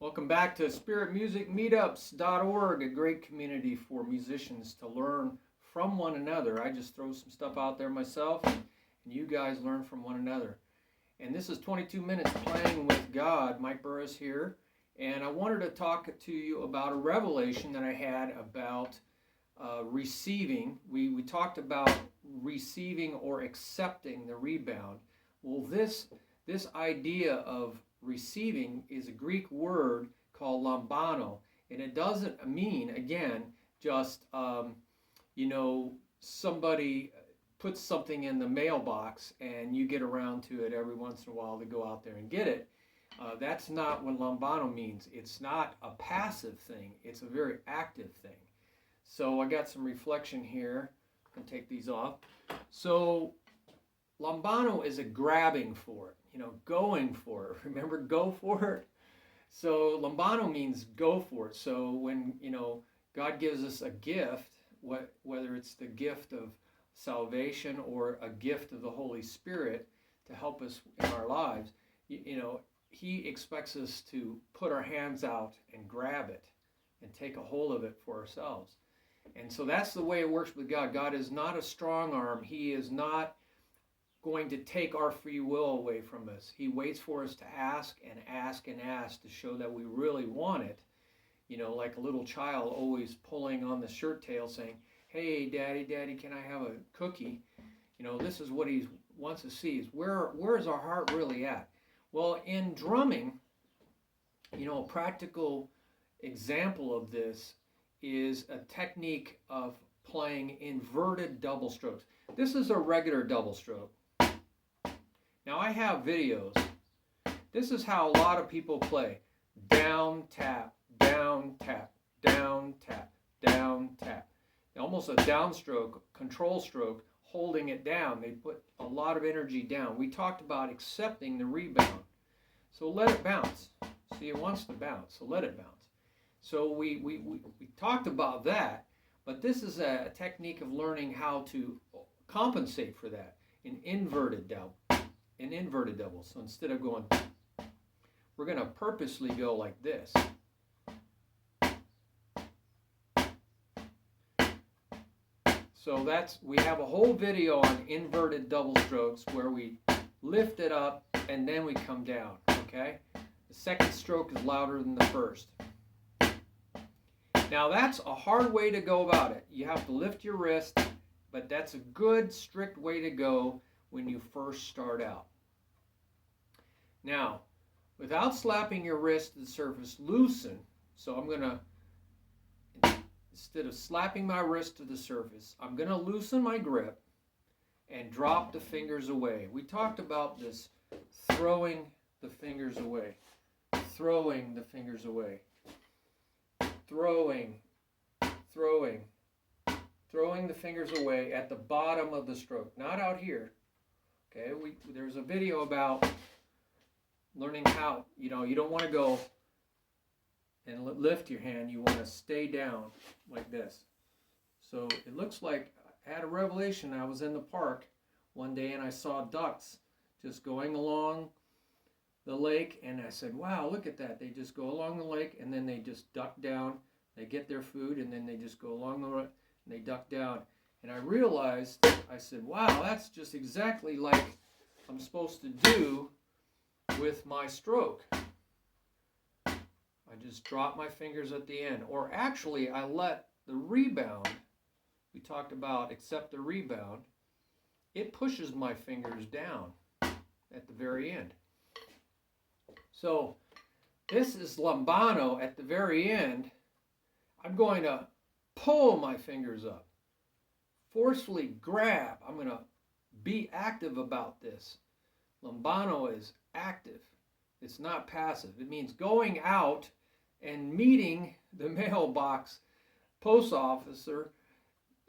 Welcome back to spiritmusicmeetups.org, a great community for musicians to learn from one another. I just throw some stuff out there myself, and you guys learn from one another. And this is 22 Minutes Playing with God. Mike Burris here, and I wanted to talk to you about a revelation that I had about receiving. We talked about receiving or accepting the rebound. Well, this idea of receiving is a Greek word called lambano, and it doesn't mean, again, just somebody puts something in the mailbox and you get around to it every once in a while to go out there and get it. That's not what lambano means. It's not a passive thing. It's a very active thing. So I got some reflection here. I can take these off. So lambano is a grabbing for it. Going for it. Remember, go for it? So lambano means go for it. So when, God gives us a gift, whether it's the gift of salvation or a gift of the Holy Spirit to help us in our lives, He expects us to put our hands out and grab it and take a hold of it for ourselves. And so that's the way it works with God. God is not a strong arm. He is not going to take our free will away from us. He waits for us to ask and ask and ask to show that we really want it. Like a little child always pulling on the shirt tail saying, "Hey, Daddy, can I have a cookie?" This is what he wants to see, is where's our heart really at? Well, in drumming, a practical example of this is a technique of playing inverted double strokes. This is a regular double stroke. Now I have videos. This is how a lot of people play. Down, tap, down, tap, down, tap, down, tap. Almost a downstroke, control stroke, holding it down. They put a lot of energy down. We talked about accepting the rebound. So let it bounce. See, it wants to bounce, so let it bounce. So we talked about that, but this is a technique of learning how to compensate for that in inverted double. So instead of going, we're going to purposely go like this. So we have a whole video on inverted double strokes where we lift it up and then we come down, okay? The second stroke is louder than the first. Now that's a hard way to go about it. You have to lift your wrist, but that's a good, strict way to go when you first start out. Now, without slapping your wrist to the surface, loosen. So I'm going to, instead of slapping my wrist to the surface, I'm going to loosen my grip and drop the fingers away. We talked about this, throwing the fingers away. Throwing the fingers away. Throwing the fingers away at the bottom of the stroke, not out here. Okay, there's a video about learning how, you don't want to go and lift your hand. You want to stay down like this. So it looks like I had a revelation. I was in the park one day and I saw ducks just going along the lake, and I said, wow, look at that. They just go along the lake and then they just duck down. They get their food and then they just go along the road and they duck down. And I realized, I said, wow, that's just exactly like I'm supposed to do with my stroke. I just drop my fingers at the end. Or actually, I let the rebound, we talked about accept the rebound, it pushes my fingers down at the very end. So this is lambano at the very end. I'm going to pull my fingers up, forcefully grab. I'm going to be active about this. Lambano is active. It's not passive. It means going out and meeting the mailbox post officer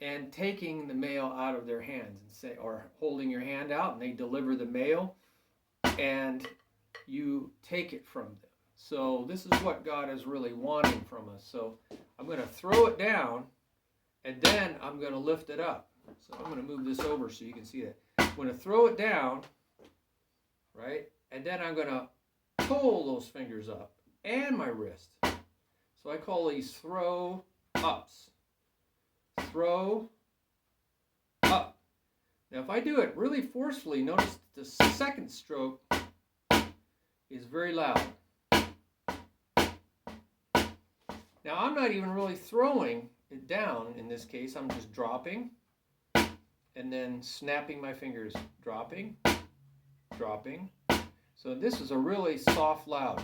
and taking the mail out of their hands, or holding your hand out and they deliver the mail and you take it from them. So this is what God is really wanting from us. So I'm going to throw it down and then I'm going to lift it up. So I'm going to move this over so you can see that. I'm going to throw it down, right? And then I'm going to pull those fingers up and my wrist. So I call these throw ups. Throw up. Now if I do it really forcefully, notice the second stroke is very loud. Now I'm not even really throwing it down in this case. I'm just dropping and then snapping my fingers. Dropping, dropping. So this is a really soft loud.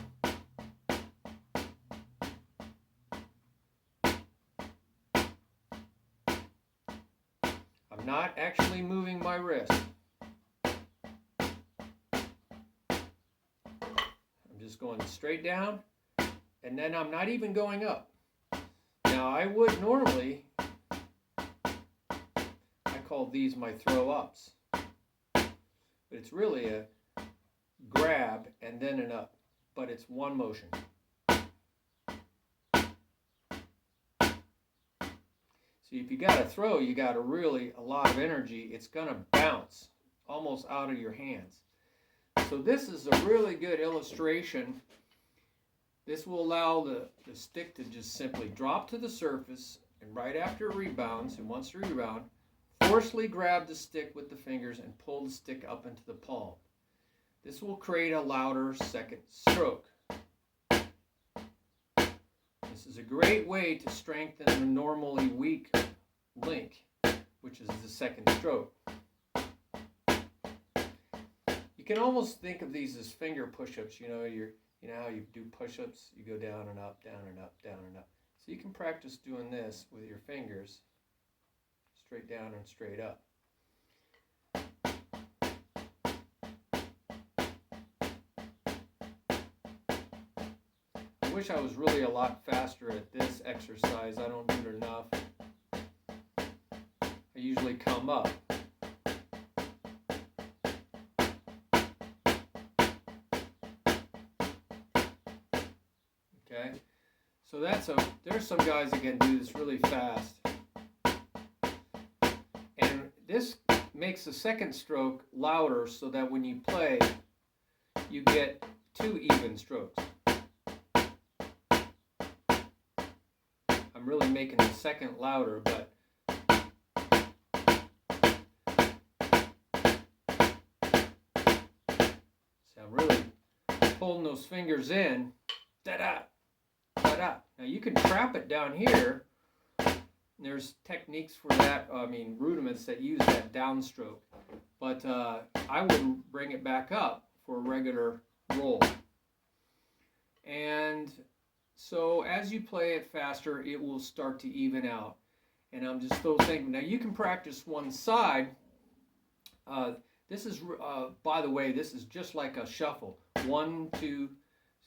I'm not actually moving my wrist. I'm just going straight down, and then I'm not even going up. Now I would normally, I call these my throw ups, but it's really a grab and then an up, but it's one motion. See, if you got to throw, you got to really a lot of energy. It's going to bounce almost out of your hands. So this is a really good illustration. This will allow the stick to just simply drop to the surface, and right after it rebounds, and once it rebounds, forcefully grab the stick with the fingers and pull the stick up into the palm. This will create a louder second stroke. This is a great way to strengthen the normally weak link, which is the second stroke. You can almost think of these as finger push-ups. You know how you do push-ups? You go down and up, down and up, down and up. So you can practice doing this with your fingers, straight down and straight up. I wish I was really a lot faster at this exercise. I don't do it enough. I usually come up. Okay, so there's some guys that can do this really fast. And this makes the second stroke louder so that when you play, you get two even strokes. I'm really making the second louder, but see, I'm really pulling those fingers in. Da-da, da-da. Now you can trap it down here. There's techniques for that, rudiments that use that downstroke. But I would bring it back up for a regular roll. And so as you play it faster, it will start to even out. And I'm just still thinking, now you can practice one side. This is, by the way, this is just like a shuffle. 1, 2,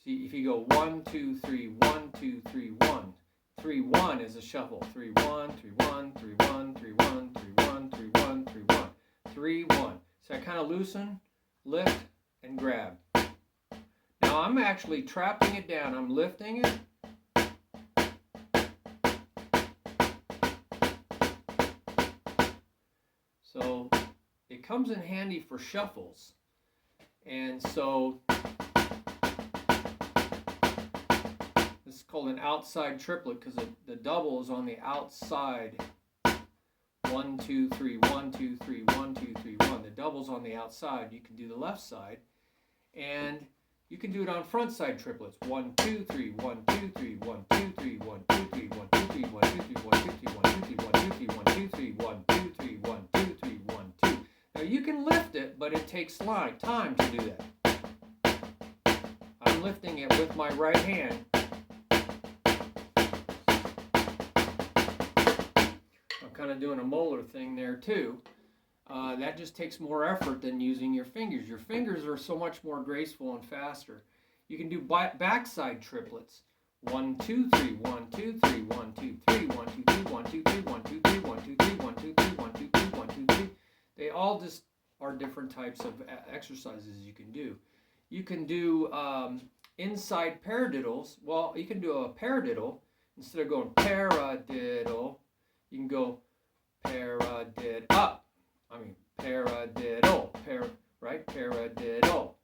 see, if you go 1, 2, 3, 1, 2, 3, 1. 3, 1 is a shuffle. 3, 1, 3, 1, 3, 1, 3, 1, 3, 1, 3, 1, 3, 1. 3, 1. So I kind of loosen, lift, and grab. Now I'm actually trapping it down. I'm lifting it. So it comes in handy for shuffles. And so this is called an outside triplet because the double is on the outside. 1, 2, 3, 1, 2, 3, 1, 2, 3, 1. The double's on the outside. You can do the left side. And you can do it on front side triplets. 1, 2, 3, 1, 2, 3, 1, 2, 3, 1, 2, 3, 1, 2, 3, 1, 2, 3, 1, 2, 3, 1, 2, 3, 1, 2, 3, 1, 2, 3, 1, 2, 3, 1, 2, 3, 1, 2. Now you can lift it, but it takes time to do that. I'm lifting it with my right hand. I'm kind of doing a molar thing there too. That just takes more effort than using your fingers. Your fingers are so much more graceful and faster. You can do backside triplets. 1, 2, 3, 1, 2, 3, 1, 2, 3, 1, 2, 3, 1, 2, 3, 1, 2, 3, 1, 2, 3, 1, 2, 3, 1, 2, 3, 1, 2, 3. They all just are different types of exercises you can do. You can do inside paradiddles. Well, you can do a paradiddle. Instead of going paradiddle, you can go paradiddle. Paradiddle, right? Paradiddle,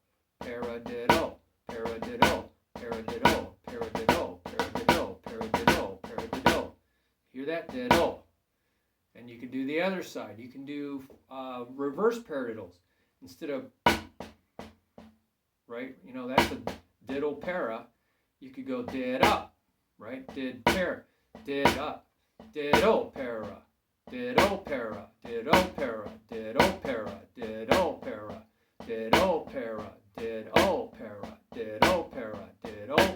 paradiddle, paradiddle, paradiddle, paradiddle, paradiddle, paradiddle, paradiddle. Hear that? Diddle. And you can do the other side. You can do reverse paradiddles. Instead of, right, you know, that's a diddle para. You could go did up, right? Did para, did up, diddle para, diddle para, diddle para, diddle para, diddle para, diddle para, diddle para, diddle para, diddle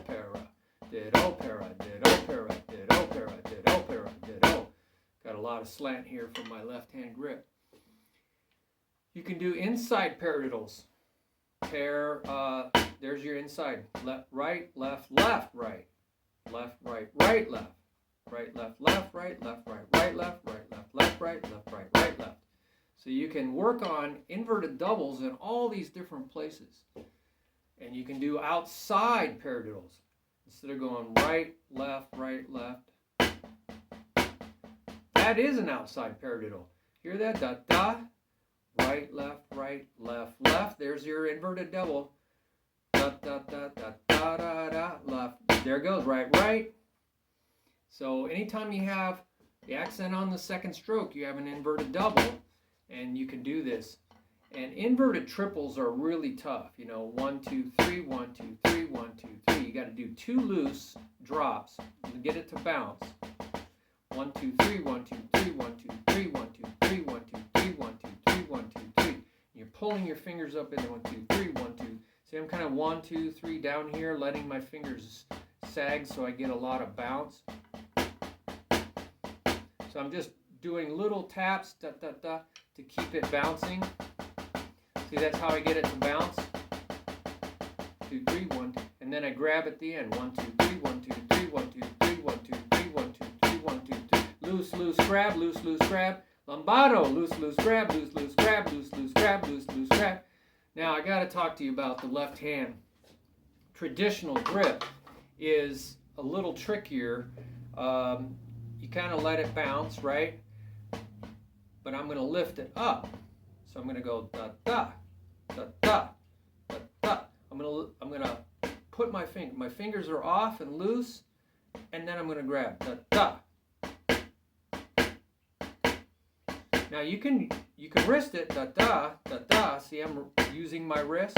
para, diddle para, diddle para, diddle para, diddle para, diddle. Got a lot of slant here from my left hand grip. You can do inside paradiddles. There's your inside. Left, right, left, left, right. Left, right, right, left. Right, left, left, right, left, right, right, left, right, left, left, right, left, right, right, left. So you can work on inverted doubles in all these different places. And you can do outside paradiddles. Instead of going right, left, right, left. That is an outside paradiddle. Hear that? Da, da. Right, left, left. There's your inverted double. Da, da, da, da, da, da, da, left. There it goes, right, right. So anytime you have the accent on the second stroke, you have an inverted double, and you can do this. And inverted triples are really tough. You know, 1, 2, 3, 1, 2, 3, 1, 2, 3. You got to do 2 loose drops to get it to bounce. 1, 2, 3, 1, 2, 3, 1, 2, 3, 1, 2, 3, 1, 2, 3, 1, 2, 3, 1, 2, 3. You're pulling your fingers up into 1, 2, 3, 1, 2. See, I'm kind of 1, 2, 3 down here, letting my fingers sag so I get a lot of bounce. So I'm just doing little taps, da, da, da, to keep it bouncing. See, that's how I get it to bounce. 2, 3, 1, 2. And then I grab at the end. 1, 2, 3, 1, 2, 3, 1, 2, 3, 1, 2, 3, 1, 2, 3, 1, 2, 3. Loose, loose, grab, loose, loose, grab. Lambano, loose, loose, grab, loose, loose, grab, loose, loose, grab, loose, loose, grab. Now I got to talk to you about the left hand. Traditional grip is a little trickier. You kind of let it bounce, right? But I'm going to lift it up. So I'm going to go da da da da da da. I'm going to put my fingers are off and loose, and then I'm going to grab da da. Now you can wrist it da da da da. See, I'm using my wrist.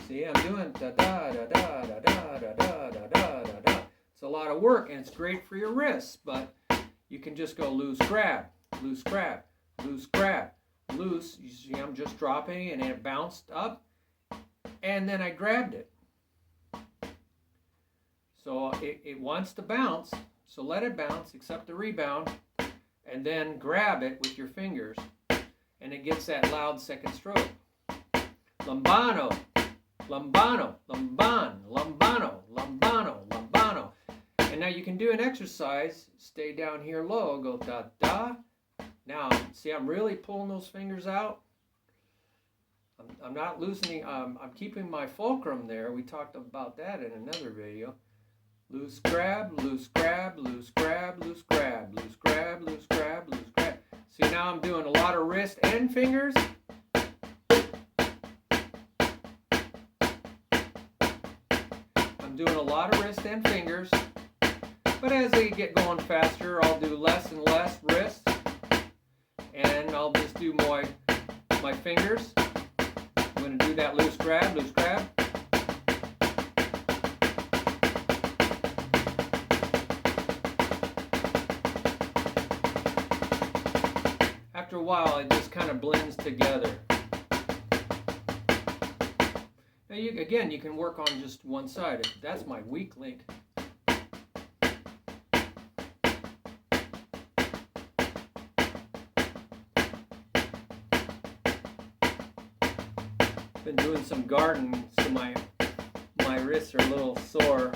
See, I'm doing da da da da da da da da da da da. It's a lot of work, and it's great for your wrists, but you can just go loose grab, loose grab, loose grab, loose. You see, I'm just dropping, and it bounced up, and then I grabbed it. So it wants to bounce, so let it bounce, accept the rebound, and then grab it with your fingers, and it gets that loud second stroke. Lambano, lambano, lamban, lambano, lambano, lambano. And now you can do an exercise, stay down here low, go da da. Now, see, I'm really pulling those fingers out. I'm not loosening, I'm keeping my fulcrum there. We talked about that in another video. Loose grab, loose grab, loose grab, loose grab, loose grab, loose grab, loose grab. See, now I'm doing a lot of wrist and fingers. I'm doing a lot of wrist and fingers. But as they get going faster, I'll do less and less wrist. And I'll just do my fingers. I'm going to do that loose grab, loose grab. After a while, it just kind of blends together. Now, you can work on just one side. That's my weak link. Been doing some gardening, so my wrists are a little sore.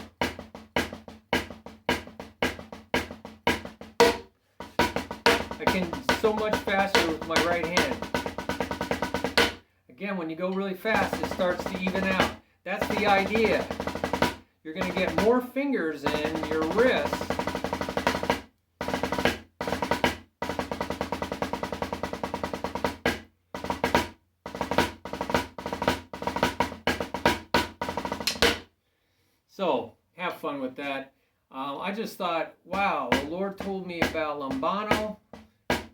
I can so much faster with my right hand. Again, when you go really fast, it starts to even out. That's the idea. You're going to get more fingers in your wrist. So have fun with that. I just thought, wow, the Lord told me about Lambano,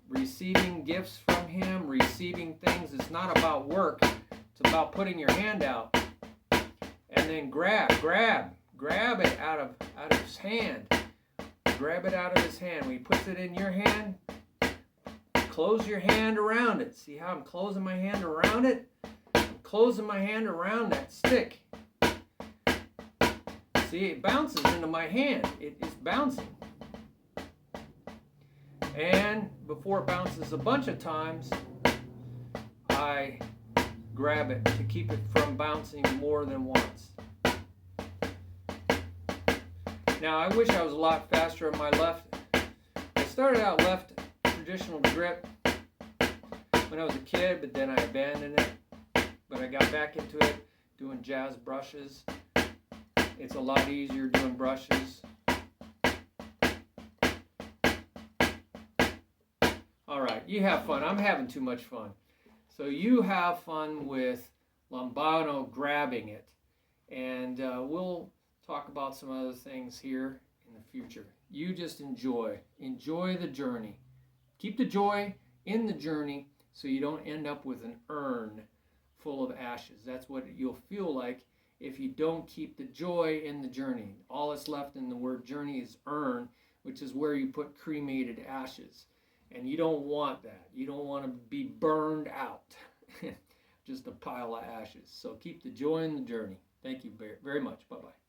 receiving gifts from him, receiving things. It's not about work. It's about putting your hand out and then grab it out of his hand. Grab it out of his hand. When he puts it in your hand, close your hand around it. See how I'm closing my hand around it? I'm closing my hand around that stick. See, it bounces into my hand. It is bouncing. And before it bounces a bunch of times, I grab it to keep it from bouncing more than once. Now, I wish I was a lot faster on my left. I started out left traditional grip when I was a kid, but then I abandoned it. But I got back into it doing jazz brushes. It's a lot easier doing brushes. All right, you have fun. I'm having too much fun. So you have fun with Lambano grabbing it. And we'll talk about some other things here in the future. You just enjoy the journey. Keep the joy in the journey so you don't end up with an urn full of ashes. That's what you'll feel like if you don't keep the joy in the journey. All that's left in the word journey is urn, which is where you put cremated ashes. And you don't want that. You don't want to be burned out. Just a pile of ashes. So keep the joy in the journey. Thank you very much. Bye-bye.